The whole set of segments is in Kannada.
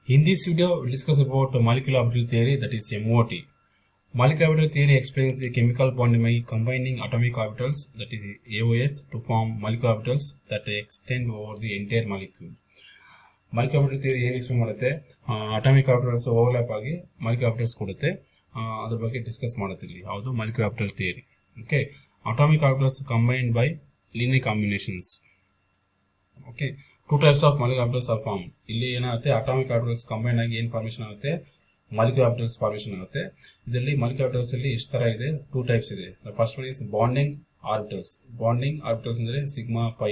In this video, we'll discuss about molecular orbital theory, that is MOT. Molecular orbital theory explains the chemical bond by combining atomic orbitals, that is AOS, to form molecular orbitals that extend over the entire molecule. Molecular orbital theory ಏನು ಎಕ್ಸ್ಪ್ಲೇನ್ ಮಾಡುತ್ತೆ, ಅಟಾಮಿಕ್ ಆರ್ಬಿಟಲ್ಸ್ ಓವರ್ಲ್ಯಾಪ್ ಆಗಿ molecular orbitals ಕೊಡುತ್ತೆ. ಅದರ ಬಗ್ಗೆ ಡಿಸ್ಕಸ್ ಮಾಡುತ್ತಿಲ್ಲ. ಯಾವುದು molecular orbital theory. Okay, atomic orbitals combined by linear combinations. Okay, two types of molecular orbitals are formed. ಇಲ್ಲಿ ಏನಾಗುತ್ತೆ, ಅಟಾಮಿಕ್ ಆರ್ಬಿಟಲ್ಸ್ ಕಂಬೈನ್ ಆಗಿ ಏನು ಫಾರ್ಮೇಷನ್ ಆಗುತ್ತೆ, molecular orbitals ಫಾರ್ಮೇಷನ್ ಆಗುತ್ತೆ. ಇದರಲ್ಲಿ molecular orbitals ಅಲ್ಲಿ ಎಷ್ಟು ತರ ಇದೆ, ಟೂ ಟೈಪ್ಸ್ ಇದೆ. First one is bonding orbitals. Bonding orbitals ಅಂದ್ರೆ sigma pi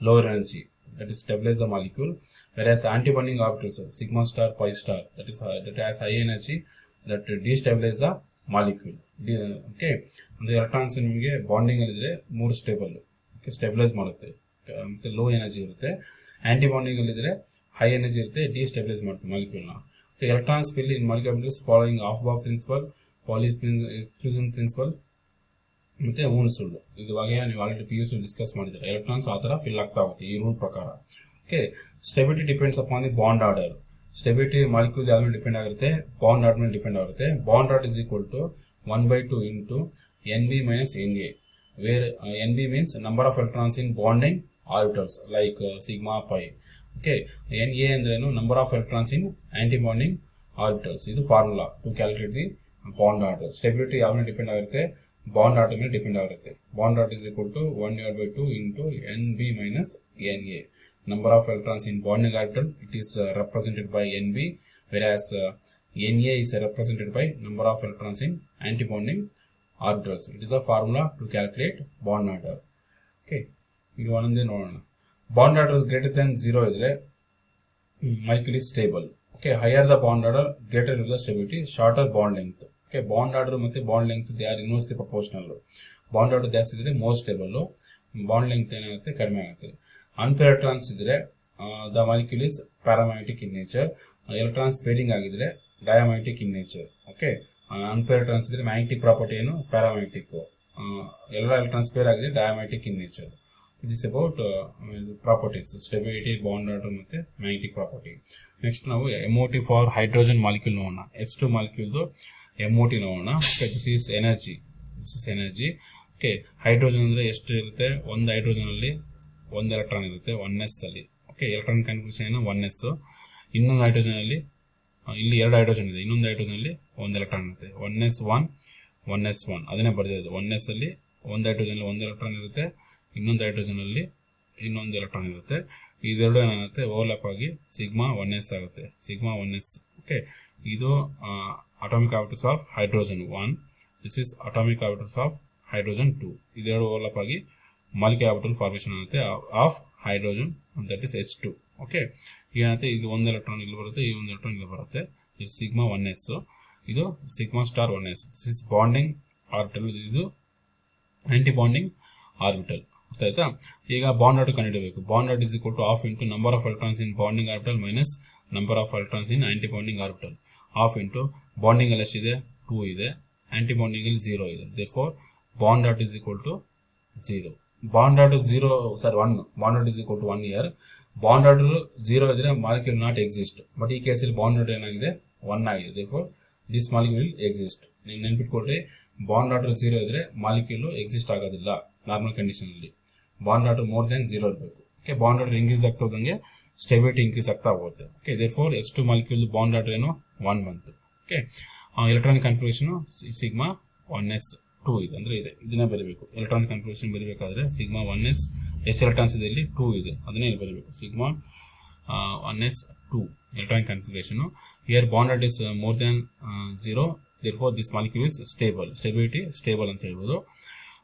lower energy, that is stabilize the molecule, whereas anti-bonding orbitals sigma star pi star, that has high energy, that destabilize the molecule. Okay, ಅಂದ್ರೆ ಎಲೆಕ್ಟ್ರಾನ್ಸ್ ನಿಮಗೆ ಬಾಂಡಿಂಗ್ ಅಲ್ಲಿ ಇದ್ರೆ ಮೂರು ಸ್ಟೇಬಲ್, ಸ್ಟೆಬಿಲೈಸ್ ಮಾಡುತ್ತೆ, ಮತ್ತೆ ಲೋ ಎನರ್ಜಿ ಇರುತ್ತೆ. ಆಂಟಿ ಬಾಂಡಿಂಗ್ ಅಲ್ಲಿ ಇದ್ರೆ ಹೈ ಎನರ್ಜಿ ಇರುತ್ತೆ, ಡಿಸ್ಟೆಬಿಲೈಸ್ ಮಾಡುತ್ತೆ ಮಾಲಿಕ್ಯೂಲ್ ನ. Electrons fill in molecules following of aufbau principle, Pauli's exclusion principle, ಮತ್ತೆ ವೂಂಡ್ಸ್ ರೂಲ್. ಇವಾಗ ನೀವು ಆಲ್ರೆಡಿ PUC ಡಿಸ್ಕಸ್ ಮಾಡಿದ್ರೆ ಎಲೆಕ್ಟ್ರಾನ್ಸ್ ಆ ತರ ಫಿಲ್ ಆಗ್ತಾ ಹೋಗುತ್ತೆ ಈ ರೂಲ್ ಪ್ರಕಾರ. Okay, stability depends upon the bond order. Stability molecule ಯಾವ್ದು ಮೇಲೆ ಡಿಪೆಂಡ್ ಆಗುತ್ತೆ, ಬಾಂಡ್ ಆರ್ಡರ್ ಮೇಲೆ ಡಿಪೆಂಡ್ ಆಗುತ್ತೆ. Bond order is equal to 1/2 into NB minus NA, where NB means number of electrons in bonding orbitals like sigma pi. Okay, NA ಅಂದ್ರೇನು, number of electrons in anti-bonding orbitals. ಇದು formula to calculate the bond order. Stability ಯಾವ ಮೇಲೆ ಡಿಪೆಂಡ್ ಆಗುತ್ತೆ, ಬಾಂಡ್ ಆರ್ಡರ್ ಮೇಲೆ ಡಿಪೆಂಡ್ ಆಗುತ್ತೆ. Bond order is equal to 1/2 into NB minus NA. Number of electrons in bonding orbital, it is represented by NB, whereas NA is represented by number of electrons in anti-bonding orbitals. It is a formula to calculate bond order. Okay, ಇದು ಒಂದೇ ನೋಡೋಣ. ಬಾಂಡ್ ಆರ್ಡರ್ ಗ್ರೇಟರ್ ದನ್ 0 ಇದ್ರೆ molecule is stable. Okay, higher the bond order, greater is the stability, shorter bond length. Okay, bond order ಮತ್ತೆ bond length they are inversely proportional. Bond order ಜಾಸ್ತಿ ಇದ್ರೆ ಮೋರ್ ಸ್ಟೇಬಲ್, ಬಾಂಡ್ ಲೆಂತ್ ಏನಾಗುತ್ತೆ, ಕಡಿಮೆ ಆಗುತ್ತೆ. ಅನ್ಪೇರ್ ಎಲೆಕ್ಟ್ರಾನ್ಸ್ ಇದ್ರೆ the molecule is paramagnetic in nature. Electrons pairing ಆಗಿದ್ರೆ diamagnetic in nature. Okay, unpair electrons ಇದ್ರೆ ಮ್ಯಾಗ್ನೆಟಿಕ್ ಪ್ರಾಪರ್ಟಿ ಏನು, ಪ್ಯಾರಾಮ್ಯಾಗ್ನೆಟಿಕ್. ಎಲ್ಲ ಎಲೆಕ್ಟ್ರಾನ್ಸ್ ಪೇರ್ ಆಗಿದೆ diamagnetic in nature. This about properties, stability, bond order ಮತ್ತೆ ಮ್ಯಾಗ್ನೆಟಿಕ್ ಪ್ರಾಪರ್ಟಿ. ನೆಕ್ಸ್ಟ್ ನಾವು MOT ಫಾರ್ ಹೈಡ್ರೋಜನ್ ಮಾಲಿಕ್ಯೂಲ್ ನೋಡೋಣ. H2 ಮಾಲಿಕ್ಯೂಲ್ದು MOT ನೋಡೋಣ. Okay, this is energy. Okay, hydrogen ಅಂದ್ರೆ ಎಷ್ಟು ಇರುತ್ತೆ, ಒಂದು ಹೈಡ್ರೋಜನ್ ಅಲ್ಲಿ ಒಂದು ಎಲೆಕ್ಟ್ರಾನ್ ಇರುತ್ತೆ 1s ಅಲ್ಲಿ. ಓಕೆ, ಎಲೆಕ್ಟ್ರಾನ್ ಕಾನ್ಫಿಗರೇಷನ್ ಏನು 1s. ಇನ್ನೊಂದು ಹೈಡ್ರೋಜನ್ ಅಲ್ಲಿ, ಇಲ್ಲಿ ಎರಡು ಹೈಡ್ರೋಜನ್ ಇದೆ, ಇನ್ನೊಂದು ಹೈಡ್ರೋಜನ್ ಅಲ್ಲಿ ಒಂದು ಎಲೆಕ್ಟ್ರಾನ್ ಇರುತ್ತೆ 1s1 ಅದನ್ನೇ ಬರ್ದಿದೆ. 1s ಅಲ್ಲಿ ಒಂದು ಹೈಡ್ರೋಜನ್ ಅಲ್ಲಿ ಒಂದು ಎಲೆಕ್ಟ್ರಾನ್ ಇರುತ್ತೆ, ಇನ್ನೊಂದು ಹೈಡ್ರೋಜನ್ ಅಲ್ಲಿ ಇನ್ನೊಂದು ಎಲೆಕ್ಟ್ರಾನ್ ಇರುತ್ತೆ. ಇದೆರಡು ಏನಾಗುತ್ತೆ, ಓವರ್ಲ್ಯಾಪ್ ಆಗಿ ಸಿಗ್ಮಾ 1s ಆಗುತ್ತೆ, ಸಿಗ್ಮಾ 1s. ಓಕೆ, ಇದು atomic orbitals of hydrogen 1, this is atomic orbitals of hydrogen 2. ಇದೆರಡು ಓವರ್ಲ್ಯಾಪ್ ಆಗಿ ಮಾಲಿಕ್ಯೂಲ್ ಆರ್ಬಿಟಲ್ ಫಾರ್ಮೇಷನ್ ಆಗುತ್ತೆ of hydrogen, that is H2. Okay, ಏನಾಗುತ್ತೆ, ಇದು ಒಂದು ಎಲೆಕ್ಟ್ರಾನ್ ಇಲ್ಲಿ ಬರುತ್ತೆ, ಈ ಒಂದು ಎಲೆಕ್ಟ್ರಾನ್ ಇಲ್ಲಿ ಬರುತ್ತೆ. ಇದು ಸಿಗ್ಮಾ 1s, ಇದು sigma star 1s. This is bonding orbital, ಇದು ಆಂಟಿ ಬಾಂಡಿಂಗ್ ಆರ್ಬಿಟಲ್. ಗೊತ್ತಾಯ್ತಾ? ಈಗ ಬಾಂಡ್ ಆರ್ಡರ್ ಕಂಡುಹಿಡಬೇಕು. Bond order is equal to half into number of electrons in bonding orbital minus number of electrons in anti bonding orbital. Half into bonding ಅಲ್ಲಿ ಎಷ್ಟಿದೆ, 2 ಇದೆ, ಆಂಟಿ ಬಾಂಡಿಂಗ್ ಅಲ್ಲಿ 0 ಇದೆ. Therefore bond order is equal to 0. Bond order 1, bond order is equal to 1 year. Bond order 0 ಇದ್ರೆ ಮಾಲಿಕ್ಯೂಲ್ ನಾಟ್ ಎಕ್ಸಿಸ್ಟ್. ಬಟ್ ಈ ಕೇಸಲ್ಲಿ ಬಾಂಡ್ ಆರ್ಡರ್ ಏನಾಗಿದೆ, 1 ಆಗಿದೆ. Therefore this molecule exist. ನೀವು ನೆನ್ಪಿಟ್ಕೊಳ್ರಿ, ಬಾಂಡ್ ಆರ್ಡರ್ 0 ಇದ್ರೆ ಮಾಲಿಕ್ಯೂಲ್ ಎಕ್ಸಿಸ್ಟ್ ಆಗೋದಿಲ್ಲ ನಾರ್ಮಲ್ ಕಂಡೀಷನ್ ಅಲ್ಲಿ. ಬಾಂಡ್ ಆರ್ಡರ್ ಮೋರ್ ದೆನ್ 0 ಇರಬೇಕು. ಓಕೆ, ಬಾಂಡ್ ಆರ್ಡರ್ ಇನ್ಕ್ರೀಸ್ ಆಗ್ತಾ ಹೋದಂಗೆ ಸ್ಟೆಬಿಲಿಟಿ ಇನ್ಕ್ರೀಸ್ ಆಗ್ತಾ ಹೋಗುತ್ತೆ. Okay, therefore H2 molecule bond order ಏನು 1 ಬಂತು. Okay, electronic configuration sigma 1s2 ಇದೆ, ಅಂದ್ರೆ ಇದೆ, ಇದನ್ನೇ ಬರೀಬೇಕು. ಎಲೆಕ್ಟ್ರಾನಿಕ್ ಕಾನ್ಫಿಗರೇಷನ್ ಬರೀಬೇಕಾದ್ರೆ ಸಿಗ್ಮಾ 1s, ಎಷ್ಟು ಎಲೆಕ್ಟ್ರಾನ್ಸ್ ಇದೆ ಇಲ್ಲಿ 2 ಇದೆ, ಅದನ್ನೇ ಇಲ್ಲಿ ಬರೀಬೇಕು. Sigma 1s2 electronic configuration. Here bond order is more than 0, therefore this molecule is stable, stability stable ಅಂತ ಹೇಳ್ಬೋದು.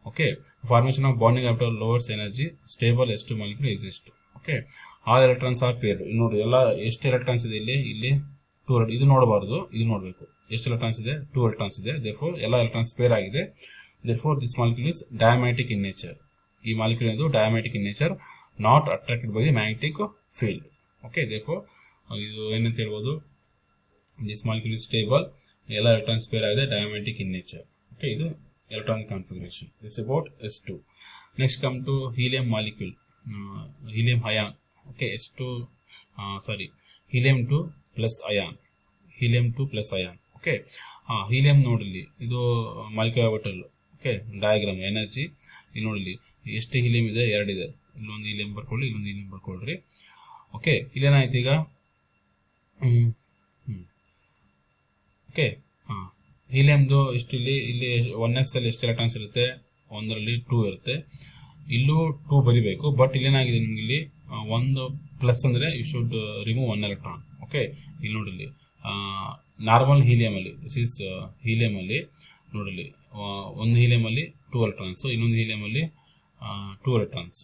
Okay, formation of bonding orbital lowers energy, stable H2 molecule exist. Okay, all electrons are paired. ನೋಡಿ ಎಲ್ಲ ಎಷ್ಟು ಎಲೆಕ್ಟ್ರಾನ್ಸ್ ಇದೆ ಇಲ್ಲಿ 2. ಇದು ನೋಡಬಾರ್ದು, ಇದು ನೋಡಬೇಕು. ಎಷ್ಟು ಎಲೆಕ್ಟ್ರಾನ್ಸ್ ಇದೆ, 2 ಎಲೆಕ್ಟ್ರಾನ್ಸ್ ಇದೆ. ದೇರ್ಫೋರ್ ಎಲ್ಲ ಎಲೆಕ್ಟ್ರಾನ್ಸ್ ಪೇರ್ ಆಗಿದೆ. Therefore this molecule is diamagnetic in nature. ಈ ಮಾಲಿಕ್ಯೂಲ್ ಇದು diamagnetic in nature, not attracted by the magnetic field. Okay, therefore ಇದು ಏನಂತ ಹೇಳ್ಬೋದು, ದಿಸ್ ಮಾಲಿಕ್ಯೂಲ್ ಇಸ್ ಸ್ಟೇಬಲ್, ಎಲ್ಲ ಎಲೆಕ್ಟ್ರಾನ್ಸ್ ಪೇರ್ ಆಗಿದೆ, ಡಯಾಮ್ಯಾಗ್ನೆಟಿಕ್ ಇನ್ ನೇಚರ್. ಓಕೆ, ಇದು electronic configuration. This is about S2. Next come to helium molecule, helium ion. Okay, helium 2 plus ion, helium 2 plus ion. Okay, helium ನೋಡಿಲಿ, ಇದು molecular orbital. Okay, diagram energy ಇಲ್ಲಿ ನೋಡಿಲಿ ಎಷ್ಟು ಹೀಲಿಯಂ ಇದೆ, 2 ಇದೆ. ಇಲ್ಲೊಂದು ಹೀಲಿಯಂ ಬರ್ಕೊಳ್ಳಿ, ಇಲ್ಲೊಂದು ಹೀಲಿಯಂ ಬರ್ಕೊಳ್ರಿ. ಓಕೆ, ಇಲ್ಲೇನಾಯ್ತು ಈಗ, ಓಕೆ, ಹೀಲಿಯಮ್ದು ಎಷ್ಟು ಇಲ್ಲಿ 1s ಅಲ್ಲಿ ಎಷ್ಟು ಎಲೆಕ್ಟ್ರಾನ್ಸ್ ಇರುತ್ತೆ, ಒಂದರಲ್ಲಿ 2 ಇರುತ್ತೆ. ಇಲ್ಲೂ 2 ಬರಿಬೇಕು, ಬಟ್ ಇಲ್ಲೇನಾಗಿದೆ ನಿಮ್ಗೆ ಇಲ್ಲಿ ಒಂದು ಪ್ಲಸ್ ಅಂದರೆ you should remove 1 electron. Okay, ಇಲ್ಲಿ ನೋಡಿಲಿ ನಾರ್ಮಲ್ ಹೀಲಿಯಮಲ್ಲಿ, ದಿಸ್ ಈಸ್ ಹೀಲಿಯಮಲ್ಲಿ ನೋಡಿಲಿ ಒಂದು ಹೀಲಿಯಮಲ್ಲಿ 2 ಎಲೆಕ್ಟ್ರಾನ್ಸು, ಇನ್ನೊಂದು ಹೀಲಿಯಮಲ್ಲಿ 2 ಎಲೆಕ್ಟ್ರಾನ್ಸ್.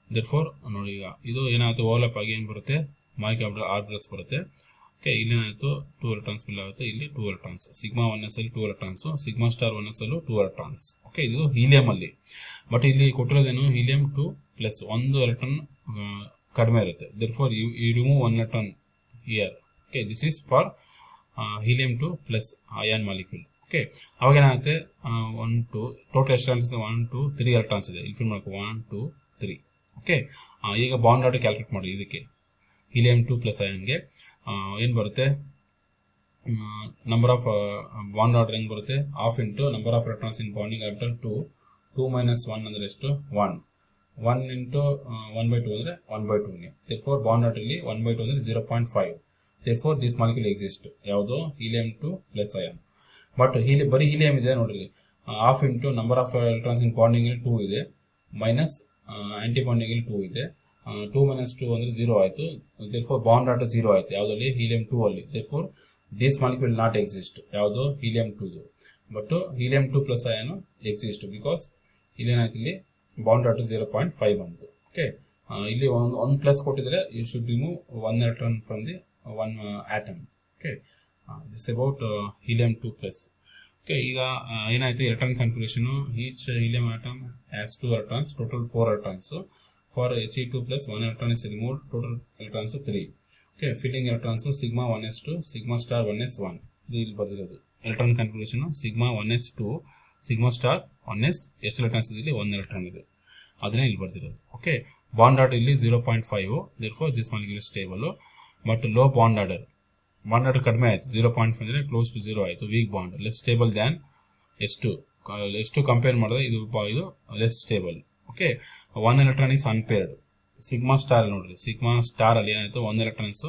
ದೇರ್ಫೋರ್ ನೋಡಿ ಈಗ ಇದು ಏನಾಗುತ್ತೆ, ಓವರ್ಲ್ಯಾಪ್ ಆಗಿ ಏನು ಬರುತ್ತೆ, ಮಾಲಿಕ್ಯುಲರ್ ಆರ್ಬಿಟಲ್ಸ್ ಬರುತ್ತೆ. ಓಕೆ, ಇಲ್ಲೇನಾಯಿತು 2 ಎಲೆಕ್ಟ್ರಾನ್ಸ್ ಫಿಲ್ ಆಗುತ್ತೆ, ಇಲ್ಲಿ 2 ಎಲೆಕ್ಟ್ರಾನ್ಸ್, ಸಿಗ್ಮಾ 1s ಅಲ್ಲಿ 2 ಎಲೆಕ್ಟ್ರಾನ್ಸು, ಸಿಗ್ಮಾ ಸ್ಟಾರ್ 1s ಅಲ್ಲೂ 2 ಎಲೆಕ್ಟ್ರಾನ್ಸ್. ಓಕೆ, ಇದು ಹೀಲಿಯಮಲ್ಲಿ. ಬಟ್ ಇಲ್ಲಿ ಕೊಟ್ಟಿರೋದೇನು, ಹೀಲಿಯಂ 2 ಪ್ಲಸ್ 1 ಎಲೆಕ್ಟ್ರಾನ್ ಕಡಿಮೆ ಇರುತ್ತೆ. Therefore you remove 1 electron here. Okay, this is for helium 2 plus ion molecule. Okay, ಅವಾಗ ಏನಾಗುತ್ತೆ, 1 2 ಟೋಟಲ್ ಎಷ್ಟು ಎಲೆಕ್ಟ್ರಾನ್ಸ್ ಇದೆ, 1 2 3 ಎಲೆಕ್ಟ್ರಾನ್ಸ್ ಇದೆ. ಇಲ್ಲಿ ಫಿಲ್ ಮಾಡ್ಕೊ 1 2 3. ಓಕೆ, ಈಗ ಬಾಂಡ್ ಆರ್ಡರ್ ಕ್ಯಾಲ್ಕುಲೇಟ್ ಮಾಡಿ. ಇದಕ್ಕೆ ಹೀಲಿಯಂ 2 ಪ್ಲಸ್ ಅಯಾನ್ಗೆ ಏನು ಬರುತ್ತೆ, ನಂಬರ್ ಆಫ್ ಬಾಂಡ್ ಆರ್ಡರ್ ಹೆಂಗೆ ಬರುತ್ತೆ, half into number of electrons in bonding orbital 2 minus 1 ಅಂದರೆ ಎಷ್ಟು, 1 ಇಂಟು 1/2 ಅಂದರೆ 1/2. ದೇರ್ಫೋರ್ ಬಾಂಡ್ ಆರ್ಡರ್ ಇಲ್ಲಿ 1/2 ಅಂದರೆ 0.5. ದೇರ್ಫೋರ್ ದಿಸ್ ಮಾಲಿಕ್ಯೂಲ್ ಎಕ್ಸಿಸ್ಟ್, ಯಾವುದು, ಹೀಲಿಯಂ 2 ಪ್ಲಸ್ ಅಯಾನ್. ಬಟ್ ಬರೀ ಹೀಲಿಯಂ ಇದೆ ನೋಡ್ರಿ, half into number of electrons in bonding ಅಲ್ಲಿ 2 ಇದೆ, ಮೈನಸ್ ಆಂಟಿ ಬಾಂಡಿಂಗ್ ಅಲ್ಲಿ 2 ಇದೆ. 2 ಮೈನಸ್ 2 ಅಂದರೆ 0 ಆಯಿತು. ದೇರ್ಫೋರ್ ಬಾಂಡ್ ಆರ್ಡರ್ 0 ಆಯಿತು ಯಾವುದಲ್ಲಿ, ಹೀಲಿಯಂ 2 ಅಲ್ಲಿ. Therefore this molecule not exist, ಯಾವುದು, helium 2. But helium 2 plus ion exist, because ಇಲ್ಲೇನಾಯ್ತು, ಇಲ್ಲಿ ಬಾಂಡ್ ಆರ್ಡರ್ 0.5 ಬಂತು. ಓಕೆ, ಇಲ್ಲಿ ಒಂದು ಪ್ಲಸ್ ಕೊಟ್ಟಿದ್ರೆ you should remove 1 electron from the 1 atom. Okay, this about helium 2 plus. Okay, ಈಗ ಏನಾಯ್ತು, electron configuration, each helium atom has 2 electrons, total 4 electrons. For He2 plus 1 electron is removed, total electrons 3. Okay, filling electrons sigma 1s2, sigma star 1s1. ಇದು ಇಲ್ಲಿ ಬರೆದಿರೋದು electron configuration, sigma 1s2, sigma star 1s. ಎಷ್ಟು ಎಲೆಕ್ಟ್ರಾನ್ಸ್ ಇದೆ, ಇಲ್ಲಿ 1 ಎಲೆಕ್ಟ್ರಾನ್ ಇದೆ, ಅದನ್ನೇ ಇಲ್ಲಿ ಬರೆದಿರೋದು. ಓಕೆ, ಬಾಂಡ್ ಆರ್ಡರ್ ಇಲ್ಲಿ 0.5. Therefore this molecule stable. But low bond order ಕಡಿಮೆ ಆಯಿತು, 0.5 ಅಂದರೆ ಕ್ಲೋಸ್ ಟು 0 ಆಯಿತು. Weak bond, less stable than ಎಷ್ಟು ಕಂಪೇರ್ ಮಾಡಿದ್ರೆ ಇದು less stable. Okay, 1 electron is unpaired. Sigma star ನೋಡ್ರಿ, ಸಿಗ್ಮಾ ಸ್ಟಾರ್ ಅಲ್ಲಿ ಏನಾಯ್ತು, 1 ಎಲೆಕ್ಟ್ರಾನ್ಸ್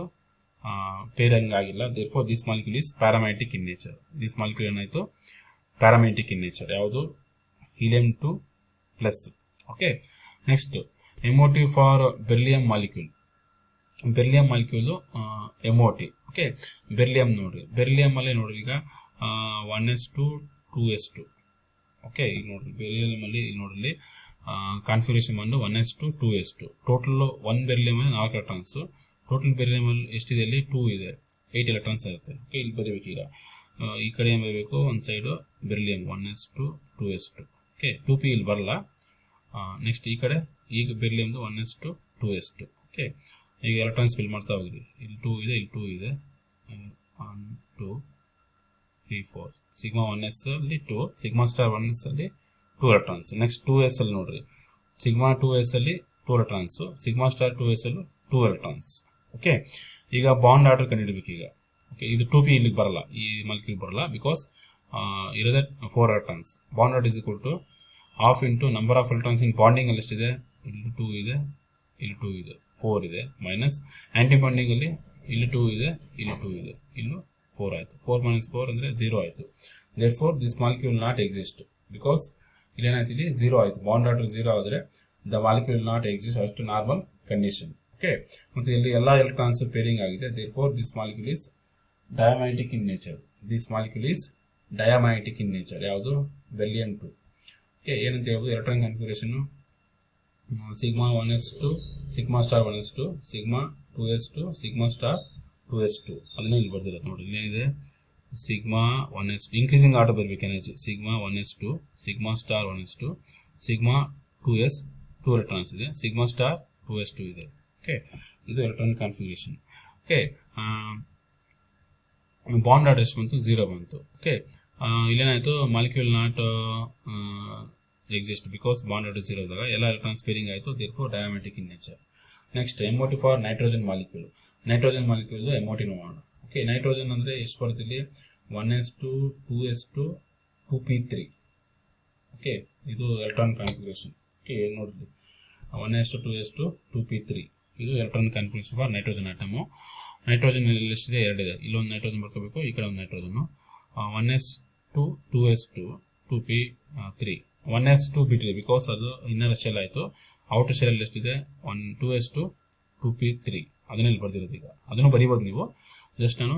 ಪೇರಿಂಗ್ ಆಗಿಲ್ಲ. Therefore this molecule is paramagnetic in nature. This molecule ಏನಾಯ್ತು, ಪ್ಯಾರಾಮ್ಯಾಗ್ನೆಟಿಕ್ ಇನ್ ನೇಚರ್, ಯಾವುದು, helium 2 plus. Okay, next MOT for beryllium molecule. Beryllium molecule MOT. Okay, beryllium ನೋಡ್ರಿ, ಬೆರಿಲಿಯಂ ಅಲ್ಲಿ ನೋಡ್ರಿ ಈಗ 1s2 2s2. ಓಕೆ, ಈಗ ನೋಡ್ರಿ ಬೆರಿಲಿಯಂ ಅಲ್ಲಿ ಇಲ್ಲಿ ನೋಡ್ರಿ ಕಾನ್ಫಿಗರೇಷನ್ ಬಂದು 1s2 2s2. Total 1 beryllium 4 electrons. Total beryllium ಅಲ್ಲಿ ಎಷ್ಟಿದೆ, ಇಲ್ಲಿ 2 ಇದೆ, 8 ಎಲೆಕ್ಟ್ರಾನ್ಸ್ ಆಗುತ್ತೆ. ಓಕೆ, ಇಲ್ಲಿ ಬರೀಬೇಕು. ಈಗ ಈ ಕಡೆ ಏನು ಬರಬೇಕು, ಒಂದು side beryllium 1s2 2s2. Okay, 2p ಇಲ್ಲಿ ಬರಲ್ಲ. ನೆಕ್ಸ್ಟ್ ಈ ಕಡೆ ಈಗ ಬೆರಿಲಿಯಮ್ದು 1s2 2s2. ಓಕೆ, ಈಗ ಎಲೆಕ್ಟ್ರಾನ್ಸ್ ಫಿಲ್ ಮಾಡ್ತಾ ಹೋಗಿರಿ. ಇಲ್ಲಿ 2 ಇದೆ, ಇಲ್ಲಿ 2 ಇದೆ, 1 2 3 4. ಸಿಗ್ಮಾ 1s ಅಲ್ಲಿ 2, ಸಿಗ್ಮಾ ಸ್ಟಾರ್ 1s ಅಲ್ಲಿ 2 ಎಲೆಕ್ಟ್ರಾನ್ಸ್. ನೆಕ್ಸ್ಟ್ 2s ಅಲ್ಲಿ ನೋಡ್ರಿ, ಸಿಗ್ಮಾ 2s ಅಲ್ಲಿ 2 ಎಲೆಕ್ಟ್ರಾನ್ಸ್, ಸಿಗ್ಮಾ ಸ್ಟಾರ್ 2s ಅಲ್ಲಿ 2 ಎಲೆಕ್ಟ್ರಾನ್ಸ್. ಓಕೆ, ಈಗ ಬಾಂಡ್ ಆರ್ಡರ್ ಕಂಡುಹಿಡಬೇಕು ಈಗ. ಓಕೆ, ಇದು 2p ಇಲ್ಲಿಗೆ ಬರಲ್ಲ, ಈ ಮಾಲಿಕ್ಯೂಲ್ ಬರಲ್ಲ, ಬಿಕಾಸ್ ಇರೋದೇ 4 electrons. Bond order is equal to half into number of electrons in bonding ಅಲ್ಲಿ ಎಷ್ಟಿದೆ, ಇಲ್ಲಿ 2 ಇದೆ, ಇಲ್ಲಿ 2 ಇದೆ, 4 ಇದೆ, ಮೈನಸ್ ಆಂಟಿ ಬಾಂಡಿಂಗ್ ಅಲ್ಲಿ ಇಲ್ಲಿ 2 ಇದೆ, ಇಲ್ಲಿ 2 ಇದೆ, ಇಲ್ಲೂ 4 ಆಯಿತು. 4 ಮೈನಸ್ 4 ಅಂದರೆ 0 ಆಯಿತು. Therefore this molecule not exist, because ಇಲ್ಲೇನಾಯ್ತು, ಇಲ್ಲಿ 0 ಆಯಿತು. ಬಾಂಡ್ ಆರ್ಡರ್ 0 ಆದರೆ ದ ಮಾಲಿಕ್ಯೂಲ್ ನಾಟ್ ಎಕ್ಸಿಸ್ಟ್, ಅಷ್ಟು ನಾರ್ಮಲ್ ಕಂಡೀಷನ್. ಓಕೆ, ಮತ್ತು ಇಲ್ಲಿ ಎಲ್ಲ ಎಲೆಕ್ಟ್ರಾನ್ಸ್ ಪೇರಿಂಗ್ ಆಗಿದೆ. Therefore this molecule is diamagnetic in nature. This molecule is diamagnetic in nature, ಯಾವುದು, ಬೆರಿಲಿಯಂ 2. ಓಕೆ, ಏನಂತ ಹೇಳ್ಬೋದು, electron configuration sigma 1s2, sigma star 1s2, sigma 2s2, sigma star 2s2. ಅದನ್ನೇ ಇಲ್ಲಿ ಬರ್ದಿರೋದು ನೋಡಿ. ಇಲ್ಲೇನಿದೆ, ಸಿಗ್ಮಾ 1s2 ಇನ್ಕ್ರೀಸಿಂಗ್ ಆರ್ಡರ್ ಬರಬೇಕು energy. Sigma 1s2, sigma star 1s2, sigma 2s 2 electrons ಇದೆ, ಸಿಗ್ಮಾ ಸ್ಟಾರ್ 2s2 ಇದೆ. ಓಕೆ, ಇದು electronic configuration. Okay, bond order ಎಷ್ಟು ಬಂತು, 0 ಬಂತು. ಓಕೆ, ಇಲ್ಲೇನಾಯಿತು, molecule not exist, because bond order 0 ಇದ್ದಾಗ ಎಲ್ಲ ಎಲೆಕ್ಟ್ರಾನ್ಸ್ ಪೇರಿಂಗ್ ಆಯಿತು. Therefore diamagnetic in nature. Next MOT for nitrogen molecule. Nitrogen molecule MOT ನೋಡೋಣ. ಓಕೆ, ನೈಟ್ರೋಜನ್ ಅಂದರೆ ಎಷ್ಟು ಬರುತ್ತೆ ಇಲ್ಲಿ 1s2 2s2 2p3. ಓಕೆ, ಇದು ಎಲೆಕ್ಟ್ರಾನ್ ಕಾನ್ಫಿಗರೇಷನ್. ಓಕೆ, ನೋಡಿರಿ 1s2 2s2 2p3 ಇದು electron configuration for nitrogen atom. Nitrogen ಎಷ್ಟಿದೆ? 2 ಇದೆ. ಇಲ್ಲೊಂದು ನೈಟ್ರೋಜನ್ ಬರ್ಕೋಬೇಕು, ಈ ಕಡೆ ಒಂದು nitrogen. 1s2 2s2 2p3. 1s2 ಬಿಟ್ಟಿದೆ ಬಿಕಾಸ್ ಅದು ಇನ್ನರ್ ಶೆಲ್ ಆಯಿತು. ಔಟರ್ ಶೆಲ್ ಎಷ್ಟಿದೆ? 2s2 2p3 ಅದನ್ನೆಲ್ಲಿ ಬರ್ದಿರೋದು. ಈಗ ಅದನ್ನು ಬರೀಬೋದು ನೀವು. ಜಸ್ಟ್ ನಾನು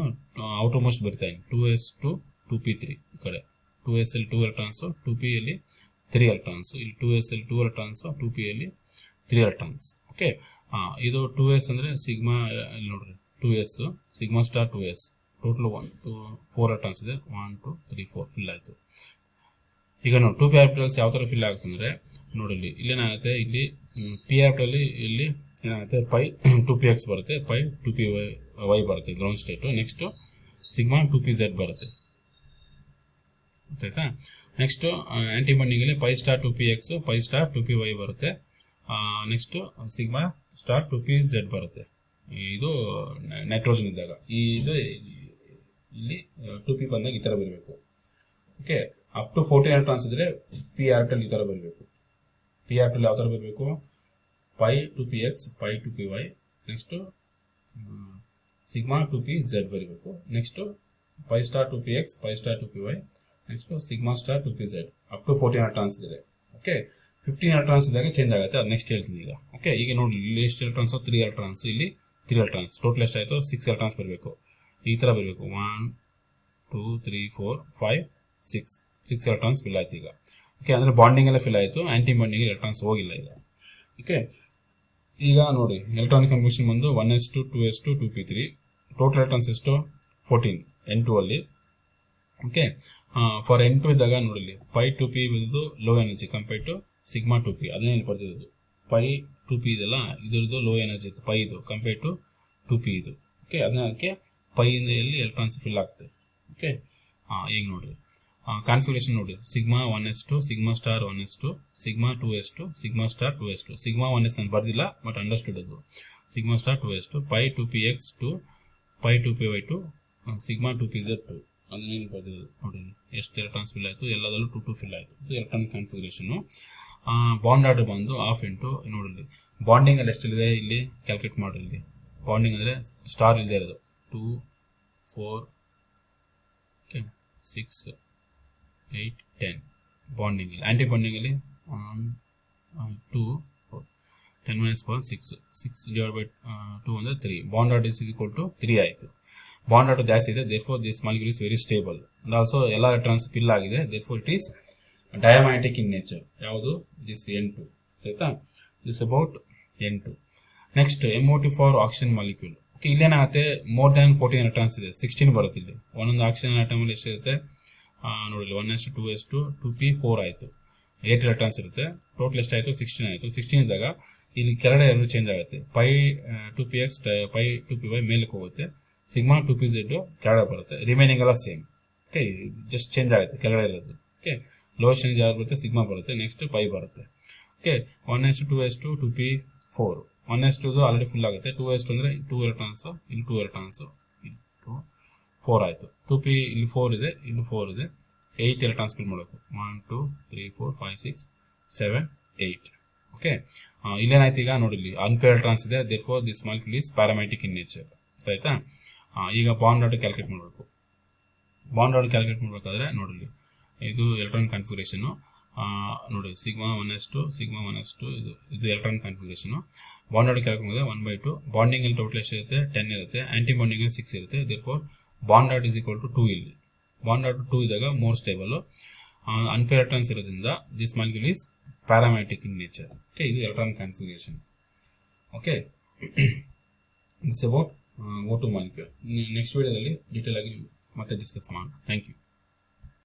ಔಟರ್ ಮೋಸ್ಟ್ ಬರಿತಾ ಇದ್ದೀನಿ. 2s2 2p3 ಈ ಕಡೆ 2sl 2 ಎಲೆಕ್ಟ್ರಾನ್ಸು, 2p ಯಲ್ಲಿ 3 ಎಲೆಕ್ಟ್ರಾನ್ಸ್, ಇಲ್ಲಿ 2sl 2 ಎಲೆಕ್ಟ್ರಾನ್ಸು, 2p ಯಲ್ಲಿ 3 ಎಲೆಕ್ಟ್ರಾನ್ಸ್. ಓಕೆ, ಇದು 2s ಅಂದರೆ ಸಿಗ್ಮಾ, ಇಲ್ಲಿ ನೋಡ್ರಿ 2s sigma star 2s total 1 2 4 electrons ಇದೆ. 1 2 3 4 ಫಿಲ್ ಆಯಿತು. ಈಗ ನೋಡಿ 2p ಆರ್ಬಿಟಲ್ಸ್ ಯಾವ ಥರ ಫಿಲ್ ಆಗುತ್ತೆ ಅಂದರೆ ನೋಡಿಲ್ಲಿ ಇಲ್ಲೇನಾಗುತ್ತೆ, ಇಲ್ಲಿ p ಆರ್ಬಿಟಲ್ಲಿ ಇಲ್ಲಿ ಏನಾಗುತ್ತೆ ಪೈ 2px ಬರುತ್ತೆ, ಪೈ 2py ಬರುತ್ತೆ ground state. Next sigma 2pz ಬರುತ್ತೆ, ಗೊತ್ತಾಯ್ತಾ? ನೆಕ್ಸ್ಟು ಆ್ಯಂಟಿ ಬಾಂಡಿಂಗಲ್ಲಿ pi star 2px pi star 2py ಬರುತ್ತೆ. ನೆಕ್ಸ್ಟು ಸಿಗ್ಮಾ ಸ್ಟಾರ್ 2pz ಬರುತ್ತೆ. ಇದು ನೈಟ್ರೋಜನ್ ಇದ್ದಾಗ. ಇದು ಇಲ್ಲಿ 2p ಬಂದಾಗ ಈ ಥರ ಬರಬೇಕು. ಓಕೆ, ಅಪ್ ಟು 14 ಎಲೆಕ್ಟ್ರಾನ್ಸ್ ಇದ್ದರೆ p ಆರ್ಬಿಟಲ್ ಈ ಥರ ಬರಬೇಕು. p ಆರ್ಬಿಟಲ್ ಯಾವ ಥರ ಬರಬೇಕು? Pi 2px pi 2py, next sigma 2pz ಬರಬೇಕು. Next pi star 2px pi star 2py, next sigma star 2pz up to 14 electrons ಇದೆ. ಓಕೆ, 15 ಎಲೆಕ್ಟ್ರಾನ್ಸ್ ಇದ್ದಾಗ ಚೇಂಜ್ ಆಗುತ್ತೆ, ಅದು ನೆಕ್ಸ್ಟ್ ಹೇಳ್ತೀನಿ ಈಗ. ಓಕೆ, ಈಗ ನೋಡಿ ಇಲ್ಲಿ ಎಷ್ಟು ಎಲೆಕ್ಟ್ರಾನ್ಸು? 3 ಎಲೆಕ್ಟ್ರಾನ್ಸ್, ಇಲ್ಲಿ 3 ಎಲೆಕ್ಟ್ರಾನ್ಸ್. ಟೋಟಲ್ ಎಷ್ಟಾಯಿತು? 6 ಎಲೆಕ್ಟ್ರಾನ್ಸ್ ಬರಬೇಕು. ಈ ಥರ ಬರಬೇಕು. 1 2 3 4 5 6 ಎಲೆಕ್ಟ್ರಾನ್ಸ್ ಫಿಲ್ ಆಯ್ತು ಈಗ. ಓಕೆ, ಅಂದರೆ ಬಾಂಡಿಂಗ್ ಎಲ್ಲ ಫಿಲ್ ಆಯಿತು, ಆ್ಯಂಟಿ ಬಾಂಡಿಂಗ್ ಎಲೆಕ್ಟ್ರಾನ್ಸ್ ಹೋಗಿಲ್ಲ ಈಗ. ಓಕೆ, ಈಗ ನೋಡಿ ಎಲೆಕ್ಟ್ರಾನಿಕ್ ಕನ್ಫ್ಯೂಷನ್ ಬಂದು 1s2 2s2 2p3. Total electrons ಎಷ್ಟು? 14 N2 ಅಲ್ಲಿ. ಓಕೆ, ಫಾರ್ N2 ಇದ್ದಾಗ ನೋಡಿಲ್ಲಿ ಪೈ 2p ಬಂದು low energy compare to sigma 2p. ಅದನ್ನೇ ಇಲ್ಲಿ ಬರ್ದಿರೋದು. ಪೈ 2p ಇದೆಲ್ಲ ಇದರದ್ದು ಲೋ ಎನರ್ಜಿ ಇತ್ತು, ಪೈ ಇದು ಕಂಪೇರ್ ಟು 2p ಇದು. ಓಕೆ, ಅದಕ್ಕೆ ಪೈಯಿಂದ ಎಲ್ಲಿ ಎಲೆಕ್ಟ್ರಾನ್ಸ್ ಫಿಲ್ ಆಗುತ್ತೆ. ಓಕೆ, ಈಗ ನೋಡಿರಿ ಕಾನ್ಫಿಗರೇಷನ್ ನೋಡಿ. Sigma 1s2 sigma star 1s2 sigma 2s2 sigma star 2s2. Sigma 1s ನಾನು ಬರ್ದಿಲ್ಲ ಬಟ್ ಅಂಡರ್ಸ್ಟುಡ್ ಅದು. Sigma star 2s2 pi 2px 2 pi 2py 2 sigma 2pz 2 ಅದನ್ನೇನು ಬರ್ದಿರೋದು ನೋಡಿ. ಎಷ್ಟು ಎಲೆಕ್ಟ್ರಾನ್ಸ್ ಫಿಲ್ ಆಯಿತು? ಎಲ್ಲದಲ್ಲೂ 2 2 ಫಿಲ್ ಆಯಿತು. ಇದು ಎಲೆಕ್ಟ್ರಾನಿಕ್ ಕಾನ್ಫಿಗರೇಷನು. ಬಾಂಡ್ ಆರ್ಡರ್ ಬಂದು ಹಾಫ್ ಇಂಟು ನೋಡಿಲ್ಲಿ ಬಾಂಡಿಂಗ್ ಅಲ್ಲಿ ಎಷ್ಟಿದೆ ಇಲ್ಲಿ ಕ್ಯಾಲ್ಕುಲೇಟ್ ಮಾಡಿ. ಇಲ್ಲಿ ಬಾಂಡಿಂಗ್ ಅಂದರೆ ಸ್ಟಾರ್ ಇಲ್ಲದೆ ಇರೋದು 2 4 6 8 10 ಬಾಂಡಿಂಗ್ ಅಲ್ಲಿ. ಆ್ಯಂಟಿ ಬಾಂಡಿಂಗಲ್ಲಿ 2 10 - 6 6 ಡಿವೈಡ್ ಬೈ 2 ಅಂದರೆ 3. Bond order is equal to 3 ಆಯಿತು. ಬಾಂಡ್ ಆರ್ಡರ್ ಜಾಸ್ತಿ ಇದೆ, therefore this molecule is very stable and also ಎಲ್ಲ ಎಲೆಕ್ಟ್ರಾನ್ಸ್ ಫಿಲ್ ಆಗಿದೆ, therefore it is diamagnetic in nature. ಯಾವುದು? This N2. ಆಯ್ತಾ? This about N2. Next MOT for oxygen molecule. Okay, ಇಲ್ಲೇನಾಗುತ್ತೆ ಮೋರ್ ದ್ಯಾನ್ 14 ಎಲೆಕ್ಟ್ರಾನ್ಸ್ ಇದೆ, 16 ಬರುತ್ತೆ ಇಲ್ಲಿ. ಒಂದೊಂದು ಆಕ್ಸಿಜನ್ ಆಟಮಲ್ಲಿ ಎಷ್ಟಿರುತ್ತೆ ನೋಡಿ, 1s2 2s2 2p4 ಆಯಿತು, 8 ಎಲೆಕ್ಟ್ರಾನ್ಸ್ ಇರುತ್ತೆ. ಟೋಟಲ್ ಎಷ್ಟಾಯಿತು? 16 ಆಯಿತು. 16 ಇದ್ದಾಗ ಇಲ್ಲಿ ಕೆಳಗಡೆ ಎರಡು ಚೇಂಜ್ ಆಗುತ್ತೆ. ಪೈ 2px ಪೈ 2py ಮೇಲಕ್ಕೆ ಹೋಗುತ್ತೆ, ಸಿಗ್ಮಾ 2pz ಕೆಳಗಡೆ ಬರುತ್ತೆ, ರಿಮೈನಿಂಗ್ ಎಲ್ಲ ಸೇಮ್. ಓಕೆ, ಜಸ್ಟ್ ಚೇಂಜ್ ಆಗುತ್ತೆ ಕೆಳಗಡೆ ಇರೋದು. ಓಕೆ, ಲೋಯರ್ ಚೇಂಜ್ ಯಾರು ಬರುತ್ತೆ? ಸಿಗ್ಮಾ ಬರುತ್ತೆ, ನೆಕ್ಸ್ಟ್ ಪೈ ಬರುತ್ತೆ. Okay, 1s2 2s2 2p4. 1s2 already full ಆಗುತ್ತೆ. 2s2 ಅಂದರೆ 2 ಎಲೆಕ್ಟ್ರಾನ್ಸು, ಇಲ್ಲಿ 2 ಎಲೆಕ್ಟ್ರಾನ್ಸು, ಇಲ್ಲಿ 2 4 ಆಯಿತು. 2p ಇಲ್ಲಿ 4 ಇದೆ, ಇಲ್ಲಿ 4 ಇದೆ, 8 ಎಲೆಕ್ಟ್ರಾನ್ಸ್ ಫಿಲ್ ಮಾಡಬೇಕು. 1 2 3 4 5 6 7 8. ಓಕೆ, ಇಲ್ಲೇನಾಯ್ತು ಈಗ ನೋಡಿ, ಇಲ್ಲಿ ಅನ್ಪೇರ್ ಎಲೆಕ್ಟ್ರಾನ್ಸ್ ಇದೆ, therefore this molecule is paramagnetic in nature. ಆಯ್ತಾ? ಈಗ ಬಾಂಡ್ ಆರ್ಡರ್ ಕ್ಯಾಲ್ಕುಲೇಟ್ ಮಾಡಬೇಕು. ಬಾಂಡ್ ಆರ್ಡರ್ ಕ್ಯಾಲ್ಕುಲೇಟ್ ಮಾಡಬೇಕಾದ್ರೆ ನೋಡಿ, ಇದು ಎಲೆಕ್ಟ್ರಾನ್ ಕಾನ್ಫಿಗರೇಷನು ನೋಡಿ. ಸಿಗ್ಮಾ 1s2 ಸಿಗ್ಮಾ 1s2 ಇದು electron configuration. Bond order calculate ಮಾಡಿದ್ರೆ 1/2. ಬಾಂಡಿಂಗ್ ಅಲ್ಲಿ ಟೋಟಲ್ ಎಷ್ಟಿರುತ್ತೆ? 10 ಇರುತ್ತೆ. ಆಂಟಿ ಬಾಂಡಿಂಗ್ ಅಲ್ಲಿ 6 ಇರುತ್ತೆ. Therefore bond order is equal to 2. ಇಲ್ಲಿ ಬಾಂಡ್ ಆರ್ಡರ್ 2 ಇದ್ದಾಗ ಮೋರ್ ಸ್ಟೇಬಲ್. ಅನ್ಪೇರ್ ಎಲೆಕ್ಟ್ರಾನ್ಸ್ ಇರೋದ್ರಿಂದ this molecule is paramagnetic in nature. Okay, ಇದು electron configuration. Okay, this about O2 molecule. Next ವಿಡಿಯೋದಲ್ಲಿ ಡೀಟೇಲ್ ಆಗಿ ಮತ್ತೆ ಡಿಸ್ಕಸ್ ಮಾಡೋಣ. Thank you.